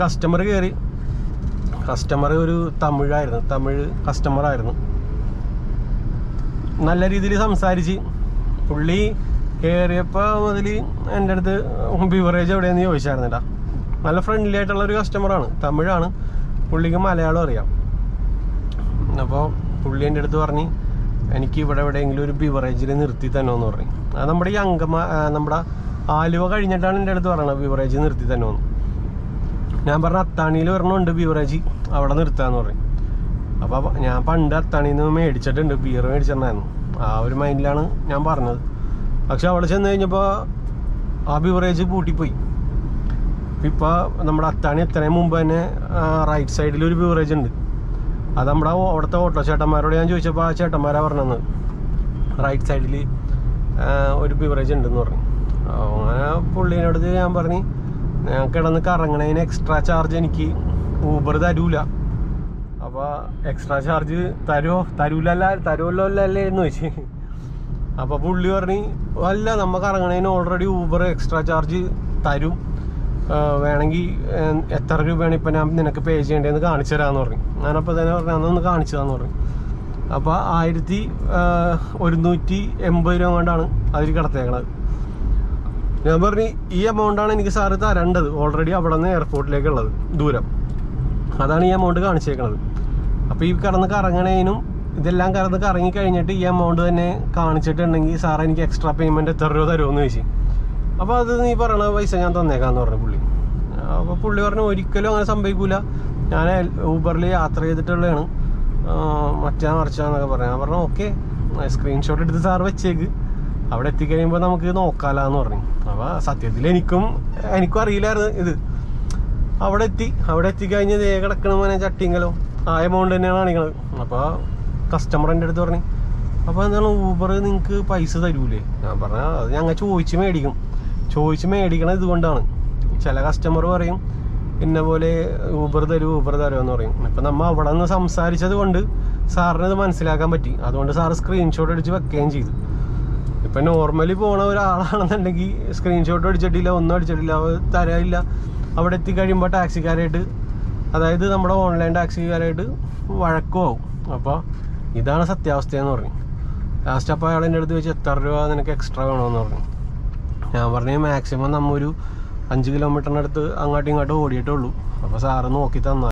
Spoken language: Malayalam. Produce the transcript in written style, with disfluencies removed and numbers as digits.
കസ്റ്റമർ കയറി. കസ്റ്റമർ ഒരു തമിഴ് കസ്റ്റമറായിരുന്നു. നല്ല രീതിയിൽ സംസാരിച്ച്. പുള്ളി കയറിയപ്പോൾ മുതൽ എൻ്റെ അടുത്ത് ബിവറേജ് എവിടെയെന്ന് ചോദിച്ചായിരുന്നില്ല. നല്ല ഫ്രണ്ട്ലി ആയിട്ടുള്ളൊരു കസ്റ്റമറാണ്, തമിഴാണ്, പുള്ളിക്ക് മലയാളം അറിയാം. അപ്പോൾ പുള്ളി എൻ്റെ അടുത്ത് പറഞ്ഞ് എനിക്ക് ഇവിടെ എവിടെയെങ്കിലും ഒരു ബിവറേജിൽ നിർത്തി തന്നോന്ന് പറഞ്ഞു. അത് നമ്മുടെ ഈ നമ്മുടെ ആലുവ കഴിഞ്ഞിട്ടാണ് എൻ്റെ അടുത്ത് പറയണത് ബിവറേജ് നിർത്തി തന്നോന്ന്. ഞാൻ പറഞ്ഞ അത്താണിയിൽ വരണമുണ്ട് ബിവറേജ്, അവിടെ നിർത്താന്ന് പറയും. അപ്പോൾ ഞാൻ പണ്ട് അത്താണിയിൽ നിന്ന് മേടിച്ചിട്ടുണ്ട്, ബിയർ മേടിച്ചിട്ടുണ്ടായിരുന്നു. ആ ഒരു മൈൻഡിലാണ് ഞാൻ പറഞ്ഞത്. പക്ഷെ അവിടെ ചെന്ന് കഴിഞ്ഞപ്പോൾ ആ ബിവറേജ് പൂട്ടിപ്പോയി. ഇപ്പോൾ നമ്മുടെ അത്താണി എത്രയും മുമ്പ് തന്നെ റൈറ്റ് സൈഡിൽ ഒരു ബിവറേജ് ഉണ്ട്. അത് നമ്മുടെ അവിടുത്തെ ഓട്ടോ ചേട്ടന്മാരോട് ഞാൻ ചോദിച്ചപ്പോൾ ആ ചേട്ടന്മാരാ പറഞ്ഞത് റൈറ്റ് സൈഡിൽ ഒരു ബിവറേജ് ഉണ്ടെന്ന് പറഞ്ഞു. അങ്ങനെ പുള്ളീനടുത്ത് ഞാൻ പറഞ്ഞു ഞാൻ കിടന്ന് കറങ്ങണതിന് എക്സ്ട്രാ ചാർജ് എനിക്ക് ഊബർ തരൂല. അപ്പോൾ എക്സ്ട്രാ ചാർജ് തരുമല്ലോ അല്ലേ എന്ന് ചോദിച്ചു. അപ്പോൾ പുള്ളി പറഞ്ഞ് അല്ല, നമ്മൾ കറങ്ങണതിന് ഓൾറെഡി ഊബർ എക്സ്ട്രാ ചാർജ് തരും, വേണമെങ്കിൽ എത്ര രൂപയാണ് ഇപ്പം ഞാൻ നിനക്ക് പേ ചെയ്യേണ്ടതെന്ന് കാണിച്ചു തരാമെന്ന് പറഞ്ഞു. ഞാനപ്പോൾ തന്നെ പറഞ്ഞു അതൊന്ന് കാണിച്ചതാന്ന് പറഞ്ഞു. അപ്പോൾ 1180 രൂപ കൊണ്ടാണ് അതിൽ കിടത്തേക്കണത്. ഞാൻ പറഞ്ഞു ഈ എമൗണ്ടാണ് എനിക്ക് സാറ് തരേണ്ടത്, ഓൾറെഡി അവിടെ നിന്ന് എയർപോർട്ടിലേക്കുള്ളത് ദൂരം, അതാണ് ഈ എമൗണ്ട് കാണിച്ചേക്കണത്. അപ്പോൾ ഈ കിടന്ന് കറങ്ങണേനും ഇതെല്ലാം കിടന്ന് കറങ്ങി കഴിഞ്ഞിട്ട് ഈ എമൗണ്ട് തന്നെ കാണിച്ചിട്ടുണ്ടെങ്കിൽ സാർ എനിക്ക് എക്സ്ട്രാ പേയ്മെൻറ്റ് എത്ര രൂപ തരുമെന്ന് ചോദിച്ചു. അപ്പോൾ അത് നീ പറയണ പൈസ ഞാൻ തന്നേക്കാന്ന് പറഞ്ഞു പുള്ളി. അപ്പോൾ പുള്ളി പറഞ്ഞു ഒരിക്കലും അങ്ങനെ സംഭവിക്കില്ല, ഞാൻ ഊബറിൽ യാത്ര ചെയ്തിട്ടുള്ളതാണ്, മറിച്ചാന്നൊക്കെ പറഞ്ഞു. ഞാൻ പറഞ്ഞു ഓക്കെ, സ്ക്രീൻഷോട്ട് എടുത്ത് സാർ വെച്ചേക്ക്, അവിടെ എത്തിക്കഴിയുമ്പോൾ നമുക്ക് നോക്കാമെന്ന് പറഞ്ഞു. അപ്പോൾ സത്യത്തിൽ എനിക്കും അറിയില്ലായിരുന്നു ഇത്. അവിടെ എത്തിക്കഴിഞ്ഞ് ദേ കിടക്കണമെന്നെ ചട്ടിങ്കലോ ആ എമൗണ്ട് തന്നെയാണ് കാണിക്കണത്. അപ്പോൾ കസ്റ്റമർ എൻ്റെ അടുത്ത് പറഞ്ഞു അപ്പോൾ എന്താണ് ഊബർ നിങ്ങൾക്ക് പൈസ തരൂലേ? ഞാൻ പറഞ്ഞാൽ അത് ഞങ്ങൾ ചോദിച്ച് മേടിക്കണം ഇതുകൊണ്ടാണ്. ചില കസ്റ്റമർ പറയും ഇന്ന പോലെ ഊബർ തരുമെന്ന് പറയും. ഇപ്പം നമ്മൾ അവിടെ നിന്ന് സംസാരിച്ചത് കൊണ്ട് സാറിന് ഇത് മനസ്സിലാക്കാൻ പറ്റി, അതുകൊണ്ട് സാറ് സ്ക്രീൻഷോട്ട് അടിച്ച് വെക്കുകയും ചെയ്തു. ഇപ്പം നോർമലി പോണ ഒരാളാണെന്നുണ്ടെങ്കിൽ സ്ക്രീൻഷോട്ട് അടിച്ചിട്ടില്ല, ഒന്നും അടിച്ചിട്ടില്ല, തരാനില്ല. അവിടെ എത്തിക്കഴിയുമ്പോൾ ടാക്സിക്കാരായിട്ട്, അതായത് നമ്മുടെ ഓൺലൈൻ ടാക്സിക്കാരായിട്ട് വഴക്കുമാവും. അപ്പോൾ ഇതാണ് സത്യാവസ്ഥയെന്ന് പറഞ്ഞു. ലാസ്റ്റ് അപ്പോൾ അയാൾ എൻ്റെ അടുത്ത് വെച്ച് എത്ര രൂപ നിനക്ക് എക്സ്ട്രാ വേണമെന്ന് പറഞ്ഞു. ഞാൻ പറഞ്ഞു മാക്സിമം നമ്മൊരു 5 കിലോമീറ്ററിനടുത്ത് അങ്ങോട്ടും ഇങ്ങോട്ടും ഓടിയിട്ടുള്ളൂ, അപ്പോൾ സാറ് നോക്കി തന്നാൽ